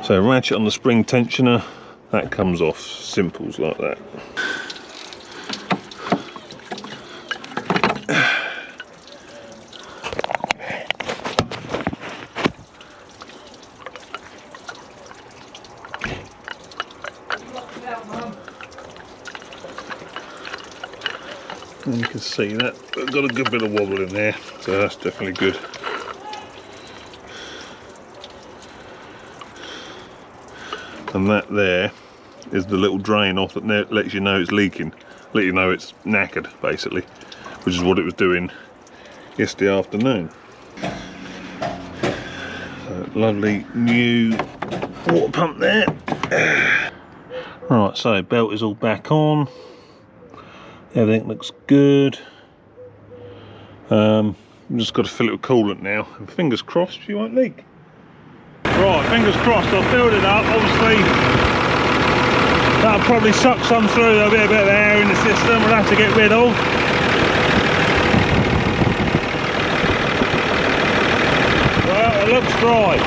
So ratchet on the spring tensioner, that comes off, simples like that. And you can see that I've got a good bit of wobble in there, so that's definitely good. And that there is the little drain off that lets you know it's leaking, let you know it's knackered basically, which is what it was doing yesterday afternoon. So, lovely new water pump there. Right, so belt is all back on. Everything looks good. I've just got to fill it with coolant now, and fingers crossed she won't leak. Right, fingers crossed. I've filled it up. Obviously, that'll probably suck some through. There'll be a bit of air in the system we'll have to get rid of. Well, it looks dry.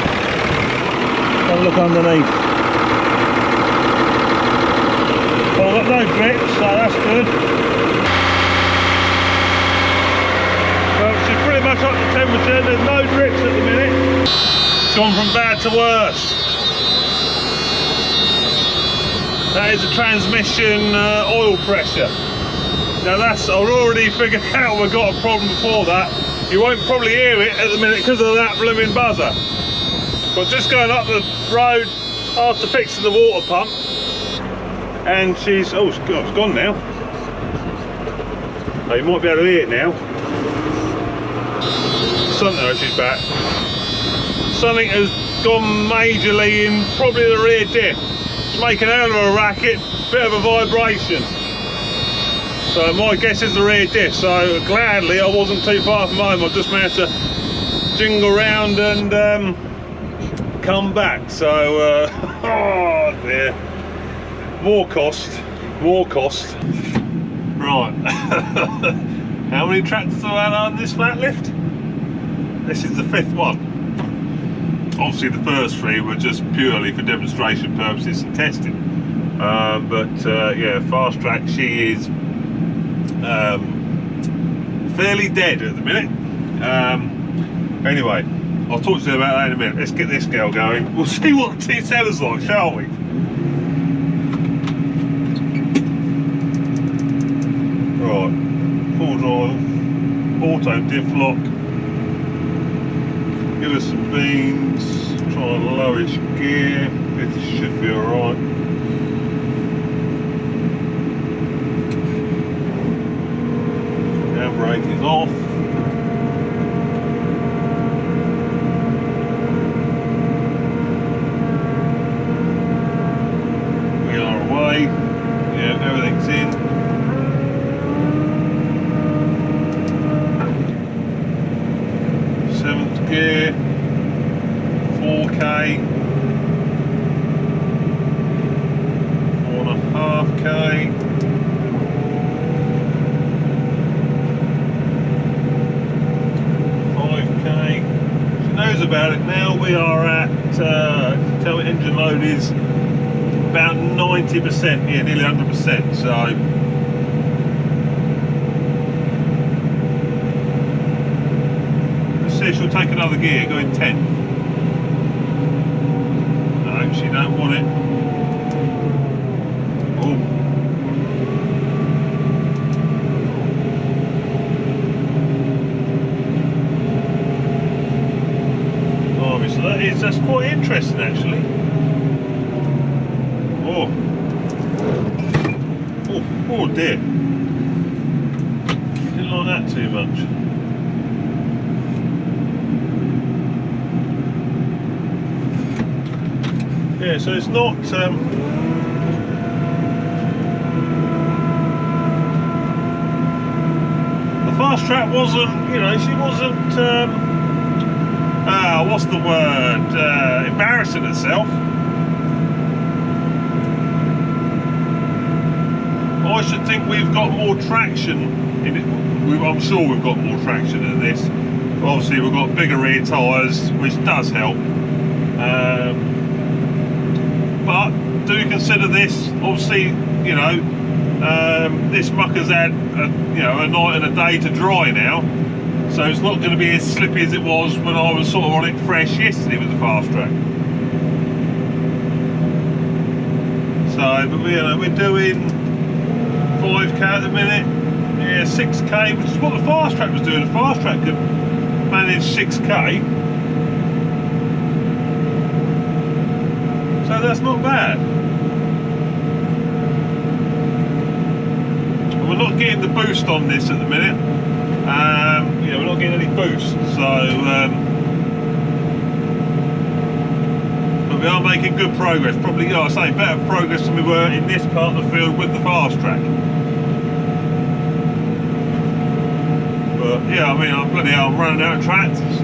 Have a look underneath. Well, I've got no drips, so that's good. Well, she's pretty much up to temperature. There's no drips at the minute. It's gone from bad to worse. That is the transmission oil pressure. Now that's, I've already figured out we've got a problem before that. You won't probably hear it at the minute because of that blooming buzzer. But just going up the road after fixing the water pump, and she's, oh, it's gone now. Oh, you might be able to hear it now. Something, she's back. Something has gone majorly in probably the rear diff. It's making a hell of a racket, bit of a vibration. So my guess is the rear diff. So gladly I wasn't too far from home. I just managed to jingle around and come back. So oh dear, more cost. Right. How many tractors are on this flat lift? This is the 5th one. Obviously the first 3 were just purely for demonstration purposes and testing. Yeah, Fastrac, she is fairly dead at the minute. Anyway, I'll talk to you about that in a minute. Let's get this girl going. We'll see what the T7's like, shall we? Right, full drive, auto diff lock. Give us some beans, try and lowish gear, this should be alright. Handbrake is off. We are away. Yeah, everything's in. Gear, 4K, 4.5K, 5K. She knows about it now. We are at, tell me engine load is about 90%, yeah, nearly 100%. So she'll take another gear, go in 10. No, she don't want it. Oh. Oh, so that's quite interesting actually. Oh. Oh dear. Didn't like that too much. Yeah, so it's not the Fastrac wasn't, you know, she wasn't what's the word, embarrassing herself. I should think we've got more traction in it. I'm sure we've got more traction in this. Obviously we've got bigger rear tyres, which does help. consider this, obviously, you know, this mucker's had a night and a day to dry now, so it's not going to be as slippy as it was when I was sort of on it fresh yesterday with the Fastrac. So, but we're doing 5k at the minute, yeah, 6k, which is what the Fastrac was doing. The Fastrac could manage 6k, so that's not bad. And we're not getting the boost on this at the minute. Yeah, we're not getting any boost, so but we are making good progress. Probably, you know, I say better progress than we were in this part of the field with the Fastrac. But yeah, I mean, I'm running out of tractors.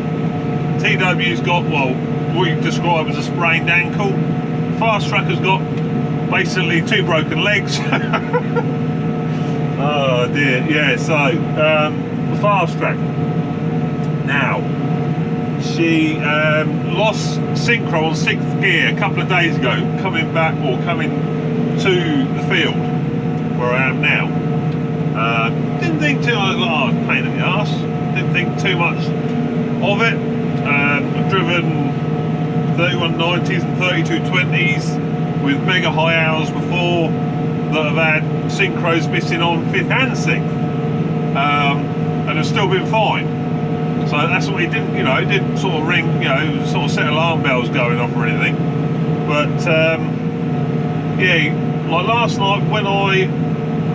TW's got, well, what you describe as a sprained ankle. Fastrac has got basically 2 broken legs. Oh dear, yeah. So the Fastrac. Now, she lost synchro on 6th gear a couple of days ago, coming to the field where I am now. Didn't think too much, oh, pain in the arse. Didn't think too much of it. I've driven 3190s and 3220s with mega high hours before that have had synchros missing on 5th and 6th, and have still been fine. So that's what it didn't, you know, it didn't sort of ring, you know, sort of set alarm bells going off or anything. But yeah, like last night when I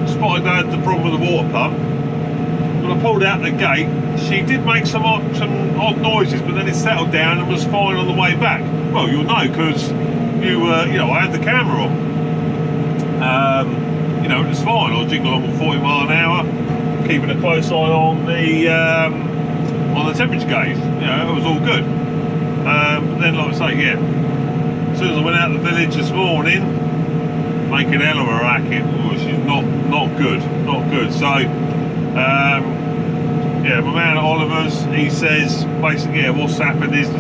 spotted I had the problem with the water pump, when I pulled out the gate, she did make some odd noises, but then it settled down and was fine on the way back. Well, you'll know because you know, I had the camera on. You know, it was fine. I was jigging along at 40 mile an hour, keeping a close eye on the temperature gauge. You know, it was all good. But then, like I say, yeah, as soon as I went out of the village this morning, making hell of a racket. Oh, she's not good, not good. So, yeah, my man at Oliver's, he says basically, yeah, what's happened is the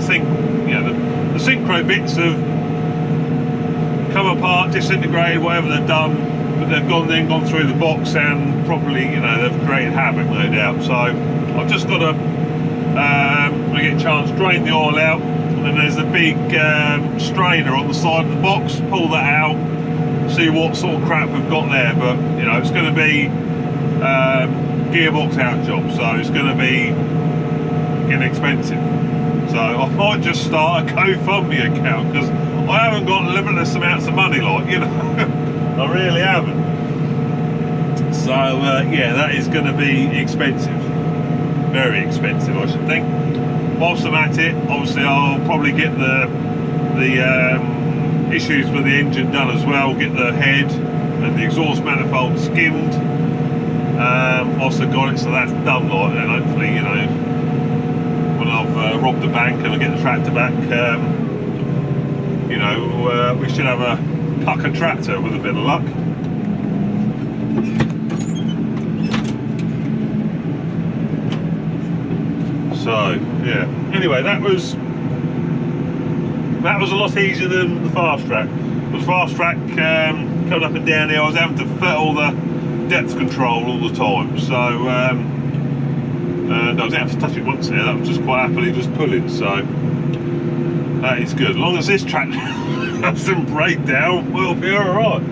synchro bits have come apart, disintegrated, whatever they've done, but they've then gone through the box and probably, you know, they've created havoc, no doubt. So I've just got to, when I get a chance, drain the oil out, and then there's a big strainer on the side of the box, pull that out, see what sort of crap we've got there. But you know, it's going to be gearbox out job, so it's going to be getting expensive. So I might just start a GoFundMe account, because I haven't got limitless amounts of money, like, you know. I really haven't. So yeah, that is going to be expensive, very expensive, I should think. Whilst I'm at it, obviously I'll probably get the issues with the engine done as well, get the head and the exhaust manifold skimmed. Whilst I've got it, so that's done, like, and hopefully, you know, when I've robbed the bank and I get the tractor back, you know, we should have a pucker tractor with a bit of luck. So yeah, anyway, that was a lot easier than the Fastrac. The Fastrac coming up and down here, I was having to fettle the depth control all the time, so and I was having to touch it once there. That was just quite happily just pulling, so that is good. As long as this tractor doesn't break down, we'll be alright.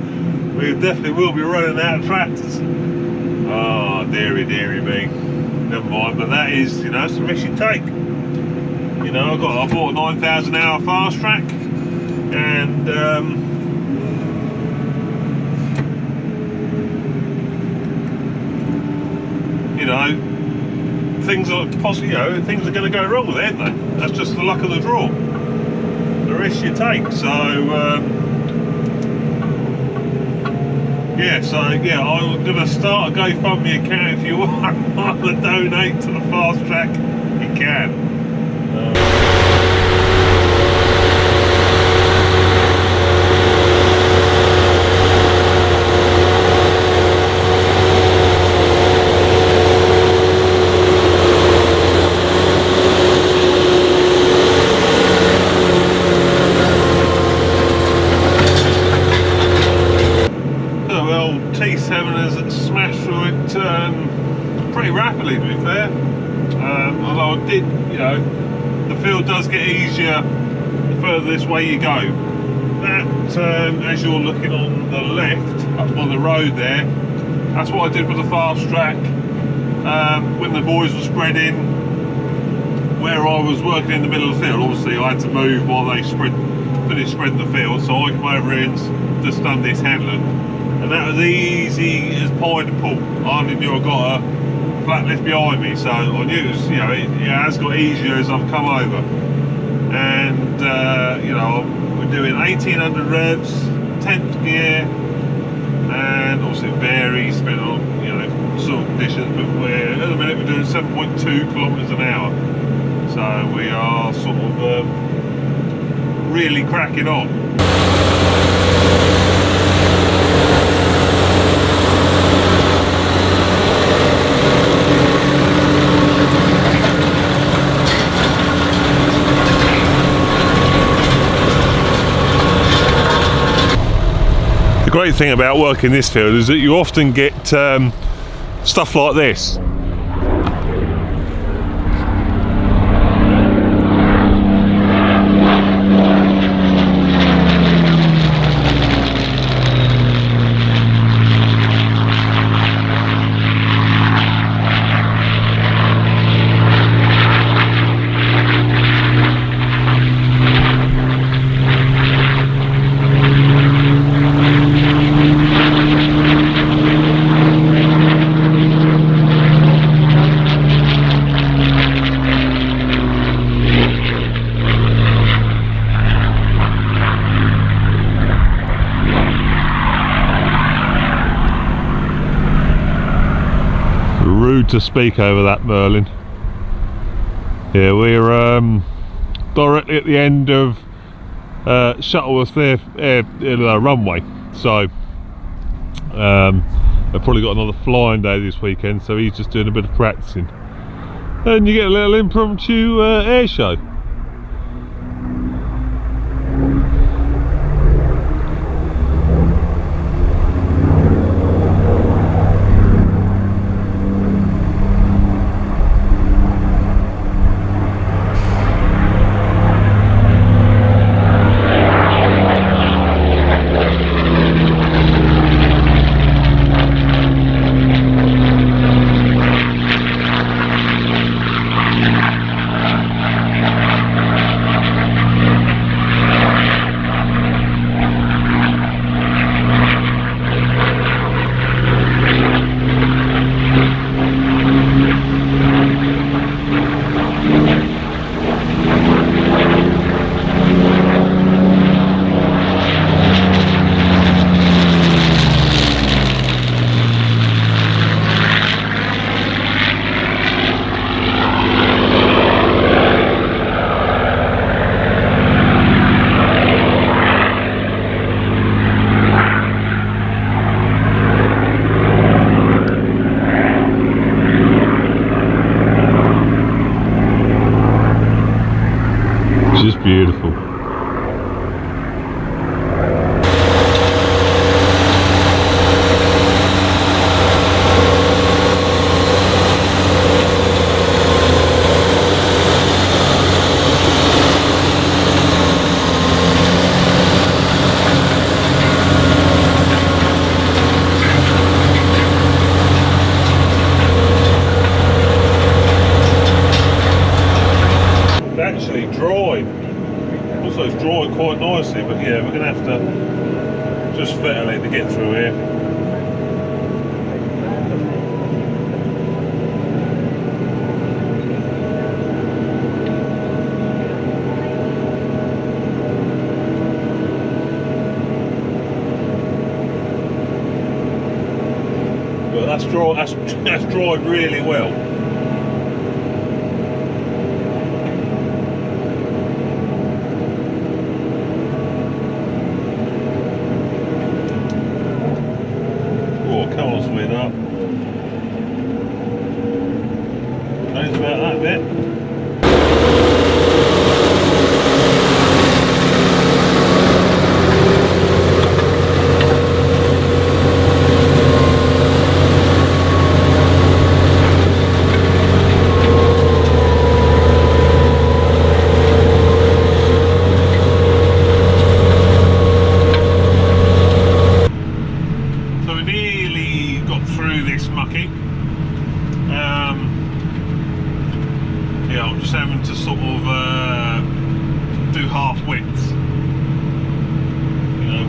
We definitely will be running out of tractors. Oh, dearie me. Never mind, but that is, you know, it's the risk you take. You know, I bought a 9,000 hour Fastrac, and you know, things are possibly, you know, things are going to go wrong with it, aren't they? That's just the luck of the draw, the risk you take. So yeah, so yeah, I'm going to start a GoFundMe account. If you want to donate to the Fastrac, you can. T7 has smashed through it pretty rapidly, to be fair. Although I did, you know, the field does get easier the further this way you go. That, as you're looking on the left, up on the road there, that's what I did with the Fastrac when the boys were spreading, where I was working in the middle of the field. Obviously I had to move while they finished spreading the field, so I come over here and just done this handling, and that was easy as pie to pull. I only knew I got a flat lift behind me, so I knew it was, you know, it has got easier as I've come over. And you know, we're doing 1800 revs, 10th gear, and obviously it varies depending on, you know, sort of conditions, but at the minute we're doing 7.2 kilometers an hour, so we are sort of really cracking on. The great thing about working this field is that you often get stuff like this. Rude to speak over that, Merlin. Yeah, we're directly at the end of Shuttleworth runway, so they've probably got another flying day this weekend, so he's just doing a bit of practicing, and you get a little impromptu air show. Just beautiful. Actually dried. Also it's dried quite nicely, but yeah, we're going to have to just fettle it to get through here. But that's dried really well. Coal's went up. Knows about that bit.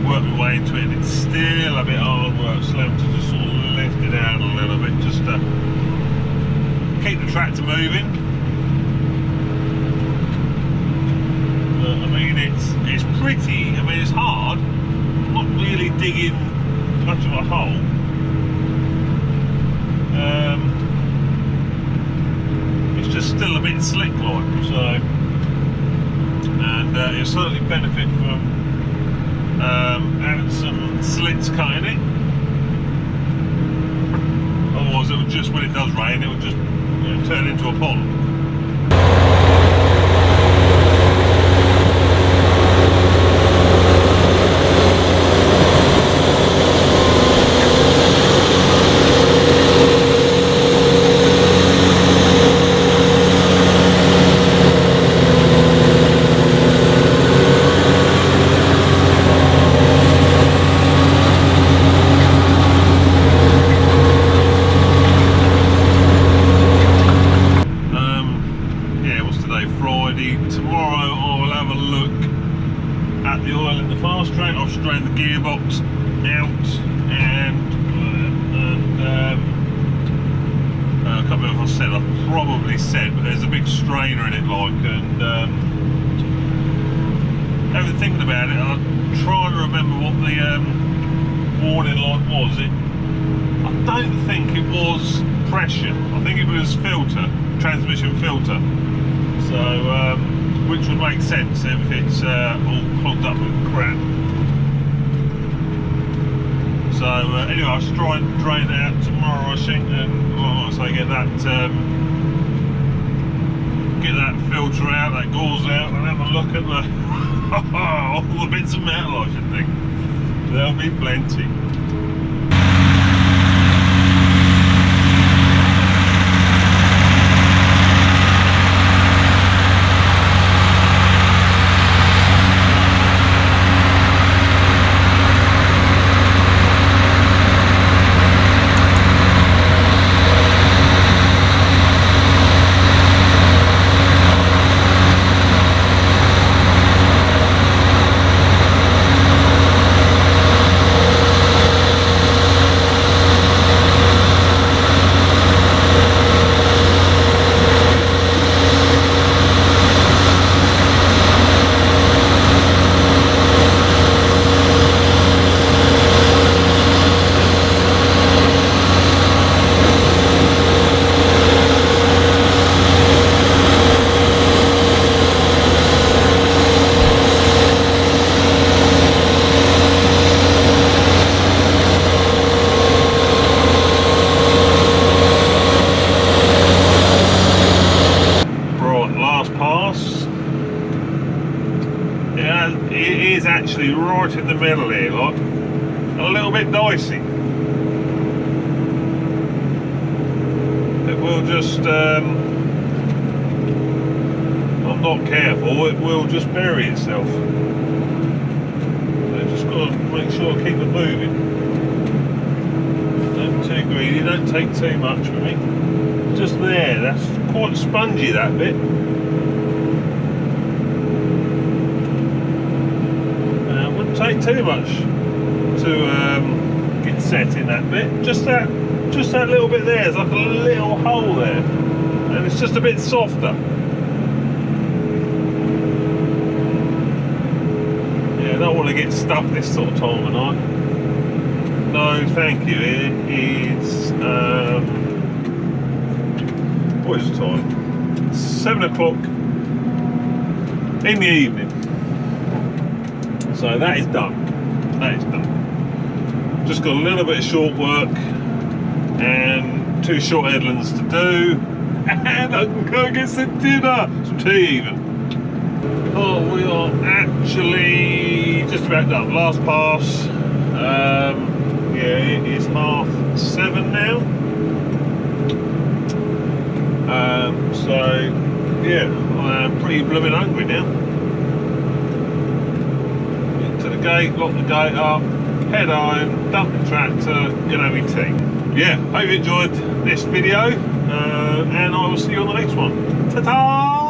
worked my way into it, and it's still a bit hard work. So I'm to just sort of lift it out a little bit, just to keep the tractor moving. I mean, it's pretty. I mean, it's hard. I'm not really digging much of a hole. It's just still a bit slick like, so, and it'll certainly benefit from having some slits cut in it. Otherwise, it would just, when it does rain, it would just, you know, turn into a pond. Tomorrow I will have a look at the oil in the Fastrac. I've strained the gearbox out, and I can't remember if I said, I probably said, but there's a big strainer in it, like, and having thinking about it, I'm trying to remember what the warning light was. I don't think it was pressure. I think it was filter, transmission filter. So, which would make sense if it's all clogged up with crap. So anyway, I'll try and drain it out tomorrow, I think, and like I say, get that filter out, that gauze out, and have a look at the all the bits of metal, I should think. There'll be plenty. It is actually right in the middle here, like, a little bit dicey. It will just, I'm not careful, it will just bury itself. So just got to make sure I keep it moving. Don't be too greedy, don't take too much with me. Just there, that's quite spongy, that bit. Take too much to get set in that bit. Just that little bit there. There's like a little hole there, and it's just a bit softer. Yeah, I don't want to get stuck this sort of time of night. No, thank you. It is what is the time? 7 o'clock in the evening. So that is done. That is done. Just got a little bit of short work and 2 short headlands to do, and I can go get some dinner, some tea even. Oh, we are actually just about done. Last pass. Yeah, it is 7:30 now. So yeah, I'm pretty blooming hungry now. Gate, lock the gate up, head home, dump the tractor, get over your tea. Yeah, hope you enjoyed this video, and I will see you on the next one. Ta-ta!